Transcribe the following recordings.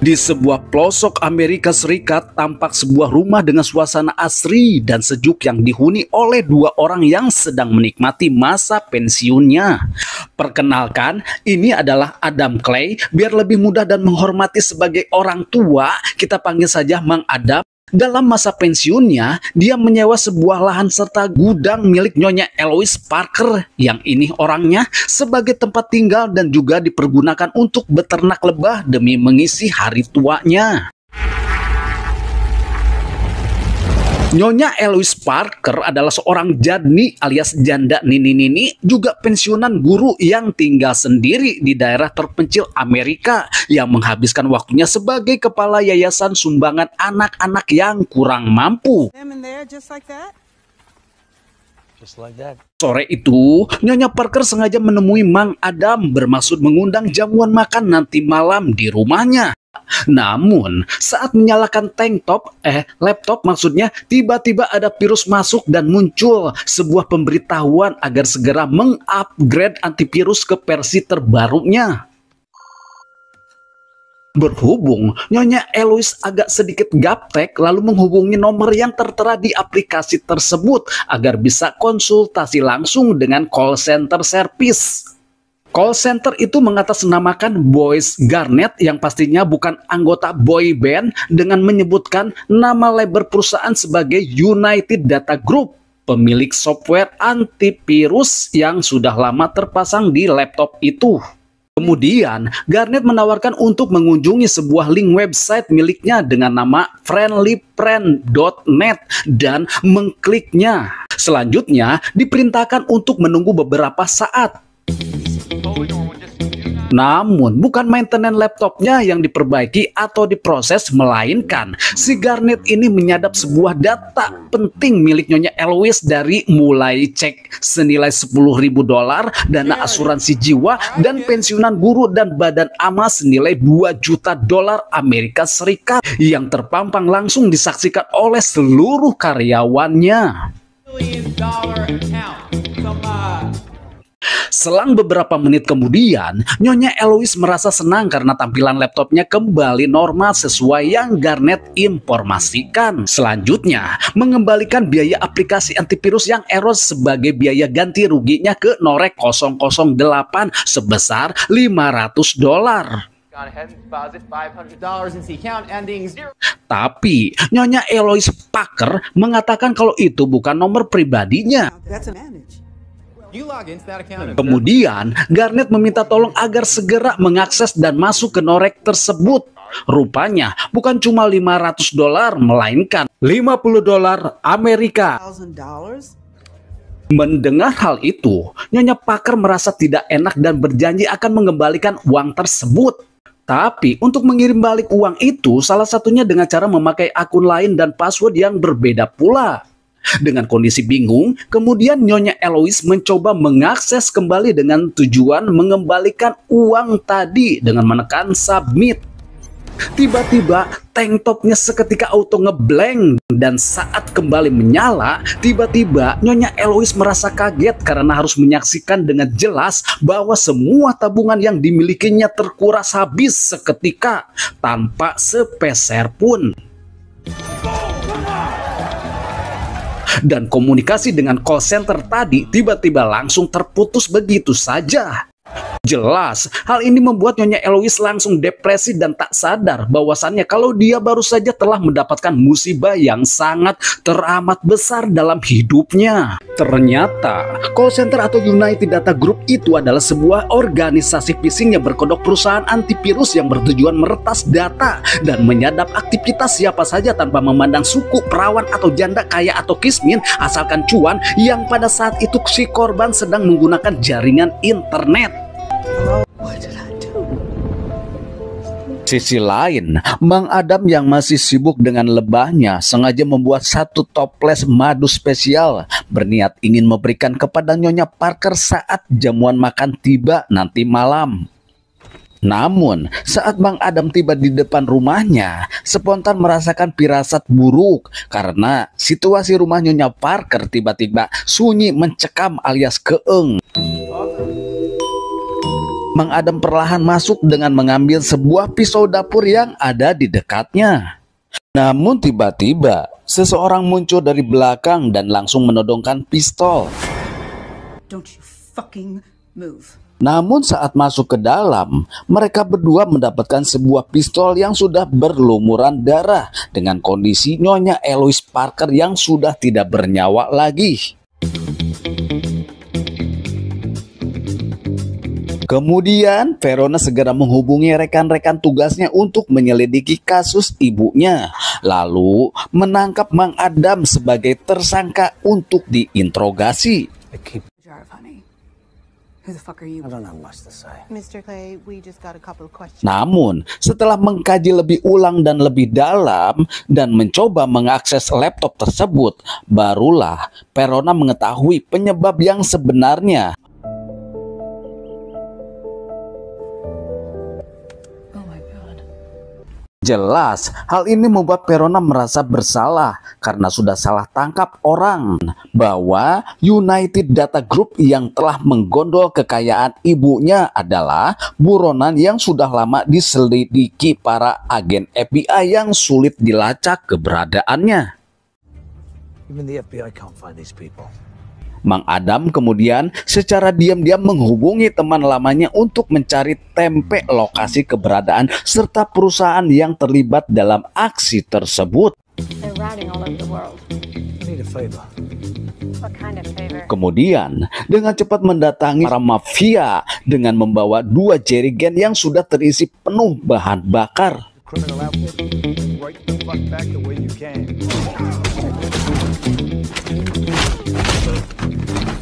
Di sebuah pelosok Amerika Serikat tampak sebuah rumah dengan suasana asri dan sejuk yang dihuni oleh dua orang yang sedang menikmati masa pensiunnya. Perkenalkan, ini adalah Adam Clay. Biar lebih mudah dan menghormati sebagai orang tua, kita panggil saja Mang Adam. Dalam masa pensiunnya, dia menyewa sebuah lahan serta gudang milik Nyonya Eloise Parker yang ini orangnya sebagai tempat tinggal dan juga dipergunakan untuk beternak lebah demi mengisi hari tuanya. Nyonya Eloise Parker adalah seorang jadni alias janda nini-nini, juga pensiunan guru yang tinggal sendiri di daerah terpencil Amerika yang menghabiskan waktunya sebagai kepala yayasan sumbangan anak-anak yang kurang mampu. Sore itu, Nyonya Parker sengaja menemui Mang Adam bermaksud mengundang jamuan makan nanti malam di rumahnya. Namun, saat menyalakan laptop maksudnya, tiba-tiba ada virus masuk dan muncul sebuah pemberitahuan agar segera mengupgrade antivirus ke versi terbarunya. Berhubung Nyonya Eloise agak sedikit gaptek, lalu menghubungi nomor yang tertera di aplikasi tersebut agar bisa konsultasi langsung dengan call center service. Call center itu mengatasnamakan Boyce Garnett yang pastinya bukan anggota boy band dengan menyebutkan nama label perusahaan sebagai United Data Group, pemilik software antivirus yang sudah lama terpasang di laptop itu. Kemudian, Garnett menawarkan untuk mengunjungi sebuah link website miliknya dengan nama friendlyfriend.net dan mengkliknya. Selanjutnya, diperintahkan untuk menunggu beberapa saat. Namun, bukan maintenance laptopnya yang diperbaiki atau diproses, melainkan si Garnett ini menyadap sebuah data penting milik Nyonya Eloise dari mulai cek senilai $10.000, dana asuransi jiwa, dan pensiunan guru dan badan amal senilai $2 juta Amerika Serikat yang terpampang langsung disaksikan oleh seluruh karyawannya. Selang beberapa menit kemudian, Nyonya Eloise merasa senang karena tampilan laptopnya kembali normal sesuai yang Garnett informasikan. Selanjutnya, mengembalikan biaya aplikasi antivirus yang error sebagai biaya ganti ruginya ke Norek 008 sebesar $500. Tapi Nyonya Eloise Parker mengatakan kalau itu bukan nomor pribadinya. Kemudian, Garnett meminta tolong agar segera mengakses dan masuk ke Norek tersebut. Rupanya, bukan cuma $500, melainkan $50 Amerika. Mendengar hal itu, Nyonya Parker merasa tidak enak dan berjanji akan mengembalikan uang tersebut. Tapi, untuk mengirim balik uang itu, salah satunya dengan cara memakai akun lain dan password yang berbeda pula. Dengan kondisi bingung, kemudian Nyonya Eloise mencoba mengakses kembali dengan tujuan mengembalikan uang tadi dengan menekan submit. Tiba-tiba tank topnya seketika auto ngeblank dan saat kembali menyala, tiba-tiba Nyonya Eloise merasa kaget karena harus menyaksikan dengan jelas bahwa semua tabungan yang dimilikinya terkuras habis seketika tanpa sepeser pun. Dan komunikasi dengan call center tadi tiba-tiba langsung terputus begitu saja. Jelas, hal ini membuat Nyonya Eloise langsung depresi dan tak sadar bahwasannya kalau dia baru saja telah mendapatkan musibah yang sangat teramat besar dalam hidupnya. Ternyata, call center atau United Data Group itu adalah sebuah organisasi phishing yang berkodok perusahaan antivirus yang bertujuan meretas data dan menyadap aktivitas siapa saja tanpa memandang suku, perawan, atau janda kaya atau kismin, asalkan cuan yang pada saat itu si korban sedang menggunakan jaringan internet. Sisi lain, Mang Adam yang masih sibuk dengan lebahnya sengaja membuat satu toples madu spesial berniat ingin memberikan kepada Nyonya Parker saat jamuan makan tiba nanti malam. Namun, saat Mang Adam tiba di depan rumahnya, spontan merasakan firasat buruk karena situasi rumah Nyonya Parker tiba-tiba sunyi mencekam alias keeng. Mang Adam perlahan masuk dengan mengambil sebuah pisau dapur yang ada di dekatnya. Namun tiba-tiba seseorang muncul dari belakang dan langsung menodongkan pistol. Don't you fucking move. Namun saat masuk ke dalam, mereka berdua mendapatkan sebuah pistol yang sudah berlumuran darah dengan kondisi Nyonya Eloise Parker yang sudah tidak bernyawa lagi. Kemudian Verona segera menghubungi rekan-rekan tugasnya untuk menyelidiki kasus ibunya, lalu menangkap Mang Adam sebagai tersangka untuk diinterogasi. Namun, setelah mengkaji lebih ulang dan lebih dalam dan mencoba mengakses laptop tersebut, barulah Verona mengetahui penyebab yang sebenarnya. Jelas, hal ini membuat Verona merasa bersalah karena sudah salah tangkap orang bahwa United Data Group yang telah menggondol kekayaan ibunya adalah buronan yang sudah lama diselidiki para agen FBI yang sulit dilacak keberadaannya. Even the FBI can't find these people. Mang Adam kemudian secara diam-diam menghubungi teman lamanya untuk mencari tempe lokasi keberadaan serta perusahaan yang terlibat dalam aksi tersebut. Kemudian dengan cepat mendatangi para mafia dengan membawa 2 jerrycan yang sudah terisi penuh bahan bakar.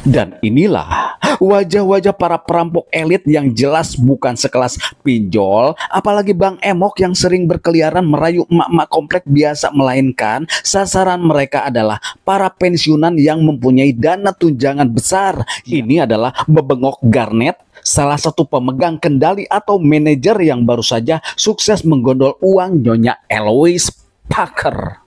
Dan inilah wajah-wajah para perampok elit yang jelas bukan sekelas pinjol, apalagi Bang Emok yang sering berkeliaran merayu emak-emak komplek biasa, melainkan sasaran mereka adalah para pensiunan yang mempunyai dana tunjangan besar. Ini adalah bebengok Garnet, salah satu pemegang kendali atau manajer yang baru saja sukses menggondol uang Nyonya Eloise Parker.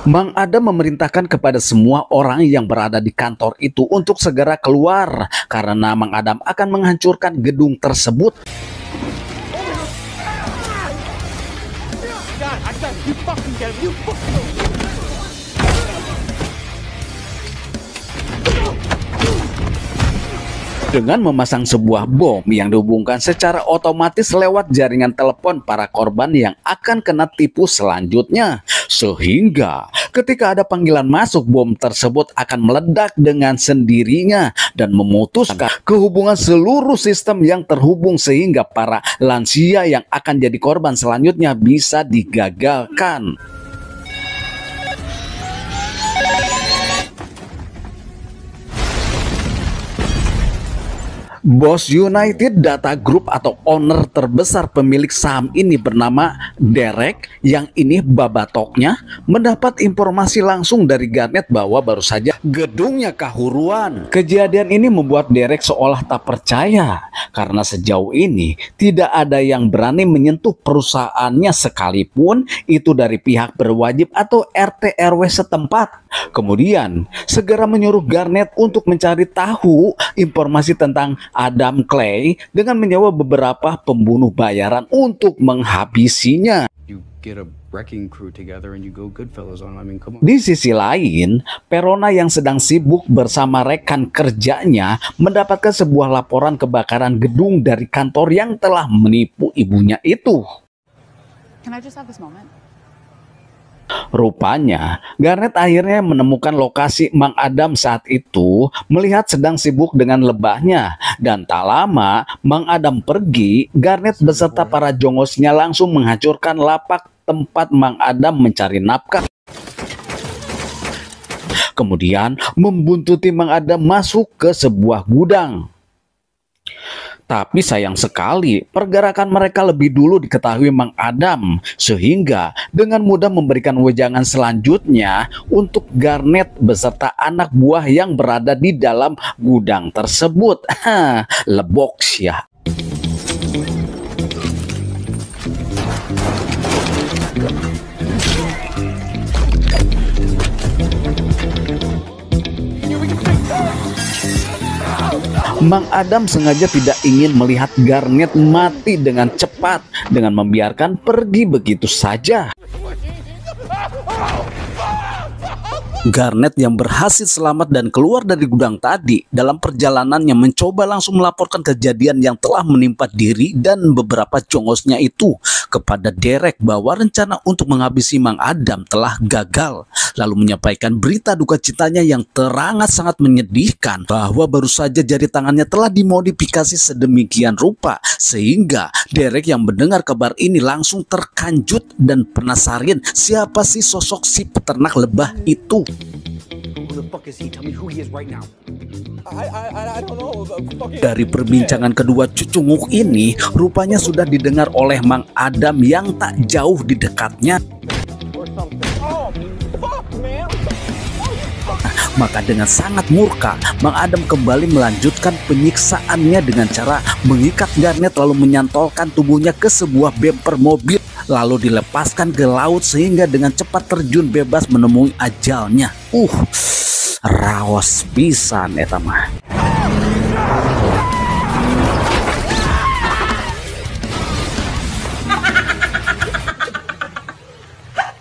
Mang Adam memerintahkan kepada semua orang yang berada di kantor itu untuk segera keluar karena Mang Adam akan menghancurkan gedung tersebut. Dengan memasang sebuah bom yang dihubungkan secara otomatis lewat jaringan telepon para korban yang akan kena tipu selanjutnya. Sehingga ketika ada panggilan masuk, bom tersebut akan meledak dengan sendirinya dan memutuskan kehubungan seluruh sistem yang terhubung sehingga para lansia yang akan jadi korban selanjutnya bisa digagalkan. Bos United Data Group atau owner terbesar pemilik saham ini bernama Derek, yang ini babatoknya mendapat informasi langsung dari Garnet bahwa baru saja gedungnya kahuruan. Kejadian ini membuat Derek seolah tak percaya karena sejauh ini tidak ada yang berani menyentuh perusahaannya sekalipun itu dari pihak berwajib atau RT RW setempat. Kemudian segera menyuruh Garnet untuk mencari tahu informasi tentang Adam Clay dengan menyewa beberapa pembunuh bayaran untuk menghabisinya. Di sisi lain, Verona yang sedang sibuk bersama rekan kerjanya mendapatkan sebuah laporan kebakaran gedung dari kantor yang telah menipu ibunya itu. Rupanya, Garnet akhirnya menemukan lokasi Mang Adam saat itu melihat sedang sibuk dengan lebahnya. Dan tak lama Mang Adam pergi, Garnet beserta para jongosnya langsung menghancurkan lapak tempat Mang Adam mencari nafkah. Kemudian membuntuti Mang Adam masuk ke sebuah gudang. Tapi sayang sekali, pergerakan mereka lebih dulu diketahui Mang Adam, sehingga dengan mudah memberikan wejangan selanjutnya untuk Garnet beserta anak buah yang berada di dalam gudang tersebut. Lebok ya. Mang Adam sengaja tidak ingin melihat Garnet mati dengan cepat dengan membiarkan pergi begitu saja. Garnet yang berhasil selamat dan keluar dari gudang tadi dalam perjalanannya mencoba langsung melaporkan kejadian yang telah menimpa diri dan beberapa jongosnya itu kepada Derek bahwa rencana untuk menghabisi Mang Adam telah gagal, lalu menyampaikan berita duka citanya yang teramat sangat menyedihkan bahwa baru saja jari tangannya telah dimodifikasi sedemikian rupa sehingga Derek yang mendengar kabar ini langsung terkanjut dan penasaran siapa sih sosok si peternak lebah itu. Dari perbincangan kedua cucunguk ini, rupanya sudah didengar oleh Mang Adam yang tak jauh di dekatnya. Maka dengan sangat murka, Mang Adam kembali melanjutkan penyiksaannya dengan cara mengikat Garnet lalu menyantolkan tubuhnya ke sebuah bemper mobil, lalu dilepaskan ke laut sehingga dengan cepat terjun bebas menemui ajalnya. Raos pisan eta mah.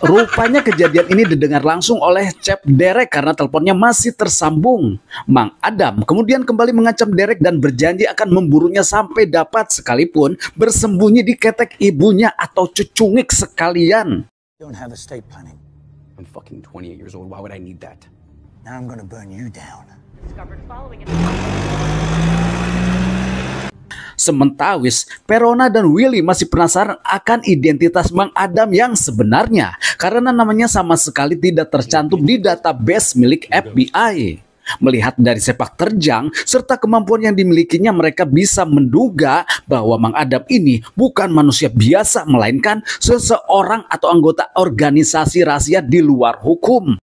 Rupanya kejadian ini didengar langsung oleh Chef Derek karena teleponnya masih tersambung. Mang Adam kemudian kembali mengancam Derek dan berjanji akan memburunya sampai dapat sekalipun bersembunyi di ketek ibunya atau cucungik sekalian. Don't have estate planning. I'm fucking 28 years old. Why would I need that? Now I'm gonna burn you down. Sementawis, Verona dan Willy masih penasaran akan identitas Mang Adam yang sebenarnya karena namanya sama sekali tidak tercantum di database milik FBI. Melihat dari sepak terjang serta kemampuan yang dimilikinya, mereka bisa menduga bahwa Mang Adam ini bukan manusia biasa melainkan seseorang atau anggota organisasi rahasia di luar hukum.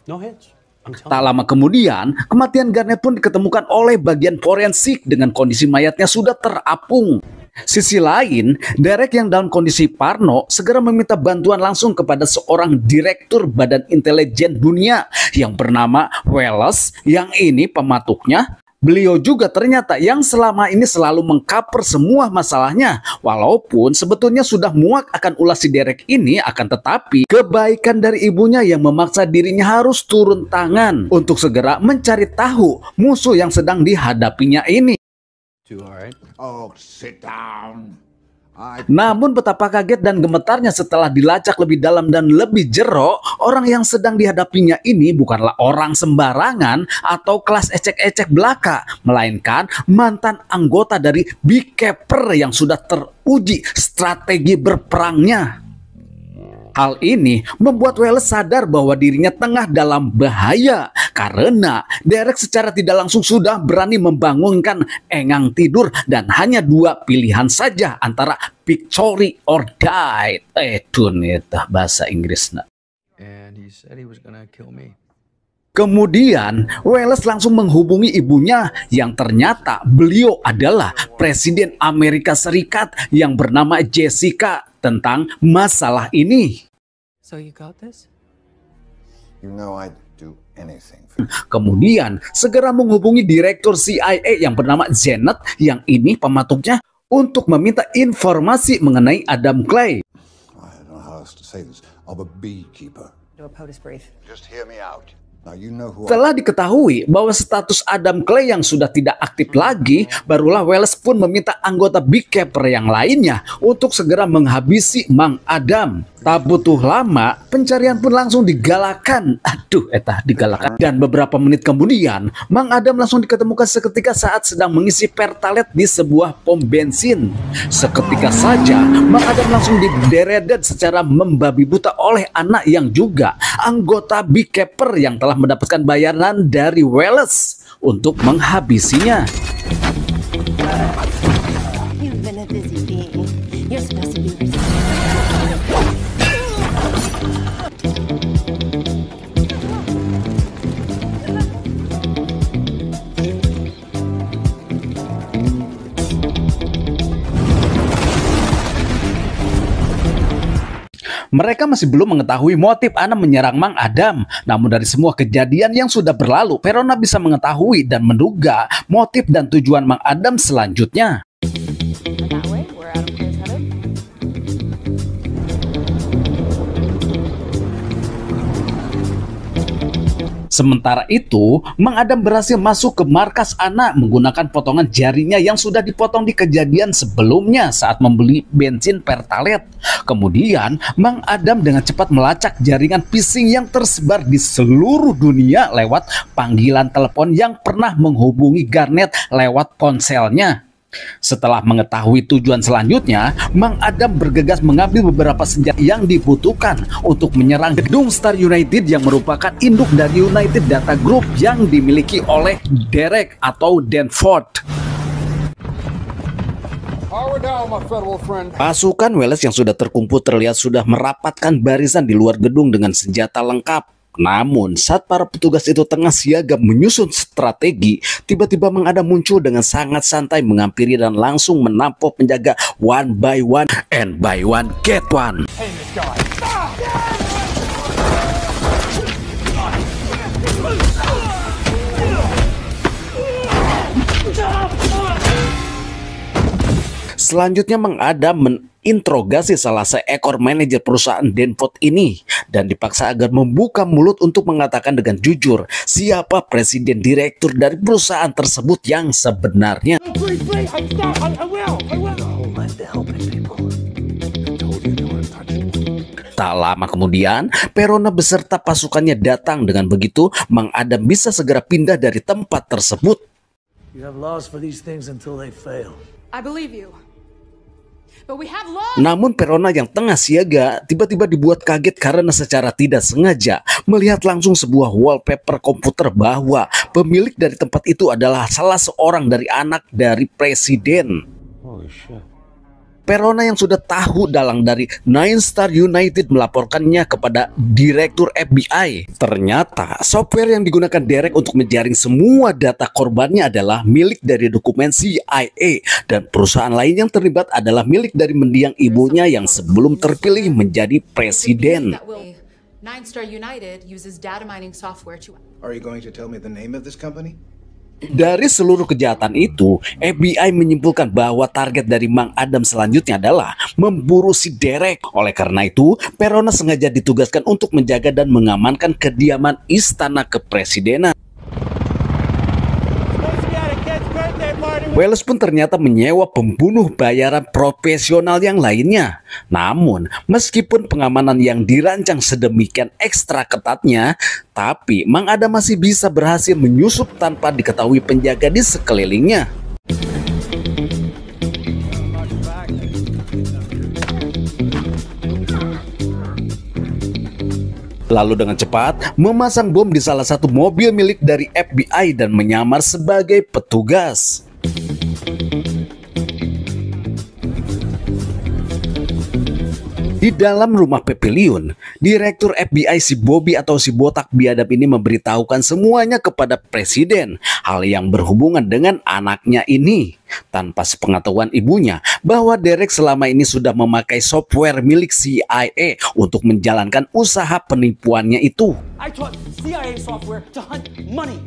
No hits. Tak lama kemudian, kematian Garnet pun diketemukan oleh bagian forensik dengan kondisi mayatnya sudah terapung. Sisi lain, Derek yang dalam kondisi parno segera meminta bantuan langsung kepada seorang direktur Badan Intelijen Dunia yang bernama Wallace, yang ini pematuknya. Beliau juga ternyata yang selama ini selalu mengcover semua masalahnya. Walaupun sebetulnya sudah muak akan ulah si Derek ini, akan tetapi kebaikan dari ibunya yang memaksa dirinya harus turun tangan untuk segera mencari tahu musuh yang sedang dihadapinya ini. Oh, sit down. Namun betapa kaget dan gemetarnya setelah dilacak lebih dalam dan lebih jero, orang yang sedang dihadapinya ini bukanlah orang sembarangan atau kelas ecek-ecek belaka, melainkan mantan anggota dari Beekeeper yang sudah teruji strategi berperangnya. Hal ini membuat Wallace sadar bahwa dirinya tengah dalam bahaya karena Derek secara tidak langsung sudah berani membangunkan Engang tidur dan hanya dua pilihan saja antara victory or die. Itu nih bahasa Inggrisnya. And he said he was gonna kill me. Kemudian Wallace langsung menghubungi ibunya yang ternyata beliau adalah Presiden Amerika Serikat yang bernama Jessica tentang masalah ini. So you got this? You know I'd do anything for you. Kemudian segera menghubungi Direktur CIA yang bernama Janet yang ini pematuknya untuk meminta informasi mengenai Adam Clay. I don't know how else to say this. I'm a beekeeper. Do a POTUS brief. Just hear me out. Now you know who Setelah diketahui bahwa status Adam Clay yang sudah tidak aktif lagi, barulah Wallace pun meminta anggota Beekeeper yang lainnya untuk segera menghabisi Mang Adam. Tak butuh lama, pencarian pun langsung digalakan. Digalakan. Dan beberapa menit kemudian, Mang Adam langsung diketemukan seketika saat sedang mengisi pertalite di sebuah pom bensin. Seketika saja, Mang Adam langsung dideredet secara membabi buta oleh anak yang juga anggota Beekeeper yang telah mendapatkan bayaran dari Wallace untuk menghabisinya. You've been a busy bee. You're supposed to be Mereka masih belum mengetahui motif Anna menyerang Mang Adam. Namun dari semua kejadian yang sudah berlalu, Verona bisa mengetahui dan menduga motif dan tujuan Mang Adam selanjutnya. That way, where Adam Clay's headed. Sementara itu, Mang Adam berhasil masuk ke markas Anna menggunakan potongan jarinya yang sudah dipotong di kejadian sebelumnya saat membeli bensin Pertalite. Kemudian, Mang Adam dengan cepat melacak jaringan phishing yang tersebar di seluruh dunia lewat panggilan telepon yang pernah menghubungi Garnet lewat ponselnya. Setelah mengetahui tujuan selanjutnya, Mang Adam bergegas mengambil beberapa senjata yang dibutuhkan untuk menyerang gedung Star United yang merupakan induk dari United Data Group yang dimiliki oleh Derek atau Danforth. Pasukan Welles yang sudah terkumpul terlihat sudah merapatkan barisan di luar gedung dengan senjata lengkap. Namun, saat para petugas itu tengah siaga menyusun strategi, tiba-tiba Mang Adam muncul dengan sangat santai menghampiri dan langsung menampok penjaga one by one and buy one get one. Selanjutnya Mang Adam menginterogasi salah seekor manajer perusahaan Danforth ini dan dipaksa agar membuka mulut untuk mengatakan dengan jujur siapa presiden direktur dari perusahaan tersebut yang sebenarnya. Tak lama kemudian, Verona beserta pasukannya datang. Dengan begitu, Mang Adam bisa segera pindah dari tempat tersebut. You have laws for these things until they fail. I believe you. But we have laws. Namun Verona yang tengah siaga tiba-tiba dibuat kaget karena secara tidak sengaja melihat langsung sebuah wallpaper komputer bahwa pemilik dari tempat itu adalah salah seorang dari anak dari presiden. Holy shit. Verona yang sudah tahu dalang dari Nine Star United melaporkannya kepada Direktur FBI. Ternyata software yang digunakan Derek untuk menjaring semua data korbannya adalah milik dari dokumen CIA, dan perusahaan lain yang terlibat adalah milik dari mendiang ibunya yang sebelum terpilih menjadi presiden. Nine Star United uses data mining software to... Are you going to tell me the name of this company? Dari seluruh kejahatan itu, FBI menyimpulkan bahwa target dari Mang Adam selanjutnya adalah memburu si Derek. Oleh karena itu, Verona sengaja ditugaskan untuk menjaga dan mengamankan kediaman istana kepresidenan. Welles pun ternyata menyewa pembunuh bayaran profesional yang lainnya. Namun, meskipun pengamanan yang dirancang sedemikian ekstra ketatnya, tapi Mang Adam masih bisa berhasil menyusup tanpa diketahui penjaga di sekelilingnya. Lalu dengan cepat memasang bom di salah satu mobil milik dari FBI dan menyamar sebagai petugas. Di dalam rumah Pavilion, Direktur FBI si Bobby atau si botak biadab ini memberitahukan semuanya kepada presiden, hal yang berhubungan dengan anaknya ini. Tanpa sepengetahuan ibunya bahwa Derek selama ini sudah memakai software milik CIA untuk menjalankan usaha penipuannya itu. I taught CIA software to hunt money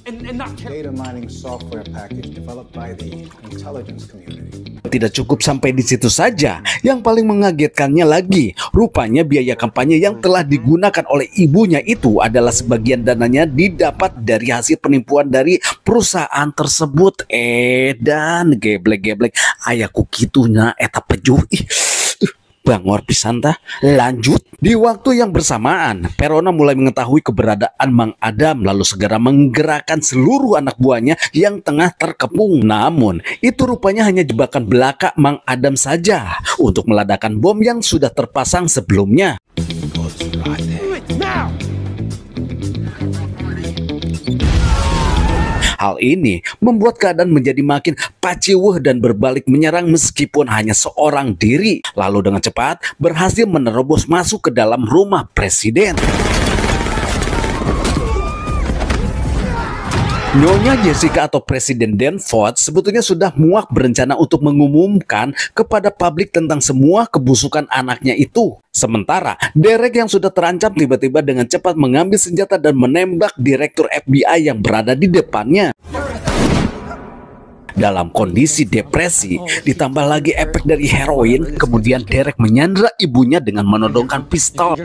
and not Data mining software package developed by the intelligence community. Tidak cukup sampai di situ saja, yang paling mengagetkannya lagi, rupanya biaya kampanye yang telah digunakan oleh ibunya itu adalah sebagian dananya didapat dari hasil penipuan dari perusahaan tersebut. Dan geblek-geblek ayaku kitunya eta pejuh. Bangor pisan tah. Lanjut, di waktu yang bersamaan, Verona mulai mengetahui keberadaan Mang Adam lalu segera menggerakkan seluruh anak buahnya yang tengah terkepung. Namun, itu rupanya hanya jebakan belaka Mang Adam saja untuk meledakkan bom yang sudah terpasang sebelumnya. Hal ini membuat keadaan menjadi makin paciwuh dan berbalik menyerang meskipun hanya seorang diri. Lalu dengan cepat berhasil menerobos masuk ke dalam rumah presiden. Nyonya Jessica atau Presiden Danforth sebetulnya sudah muak berencana untuk mengumumkan kepada publik tentang semua kebusukan anaknya itu. Sementara Derek yang sudah terancam tiba-tiba dengan cepat mengambil senjata dan menembak Direktur FBI yang berada di depannya. Dalam kondisi depresi, ditambah lagi efek dari heroin, kemudian Derek menyandra ibunya dengan menodongkan pistol.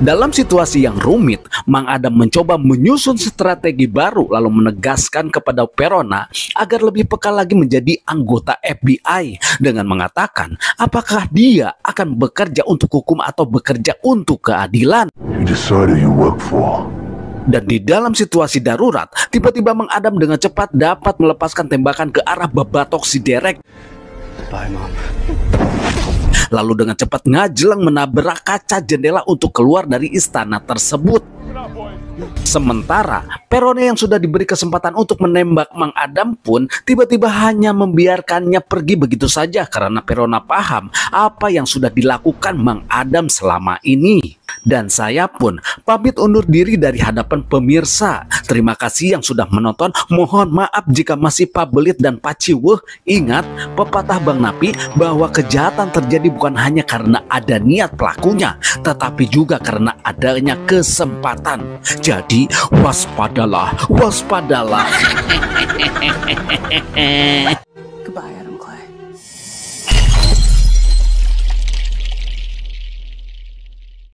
Dalam situasi yang rumit, Mang Adam mencoba menyusun strategi baru lalu menegaskan kepada Verona agar lebih peka lagi menjadi anggota FBI dengan mengatakan apakah dia akan bekerja untuk hukum atau bekerja untuk keadilan. Dan di dalam situasi darurat, tiba-tiba Mang Adam dengan cepat dapat melepaskan tembakan ke arah babatok si Derek. Bye, Mom. Lalu dengan cepat ngajleng menabrak kaca jendela untuk keluar dari istana tersebut. Sementara Verona yang sudah diberi kesempatan untuk menembak Mang Adam pun tiba-tiba hanya membiarkannya pergi begitu saja karena Verona paham apa yang sudah dilakukan Mang Adam selama ini. Dan saya pun pamit undur diri dari hadapan pemirsa. Terima kasih yang sudah menonton. Mohon maaf jika masih pabelit dan paciweuh. Ingat pepatah Bang Napi bahwa kejahatan terjadi bukan hanya karena ada niat pelakunya, tetapi juga karena adanya kesempatan. Jadi waspadalah, waspadalah.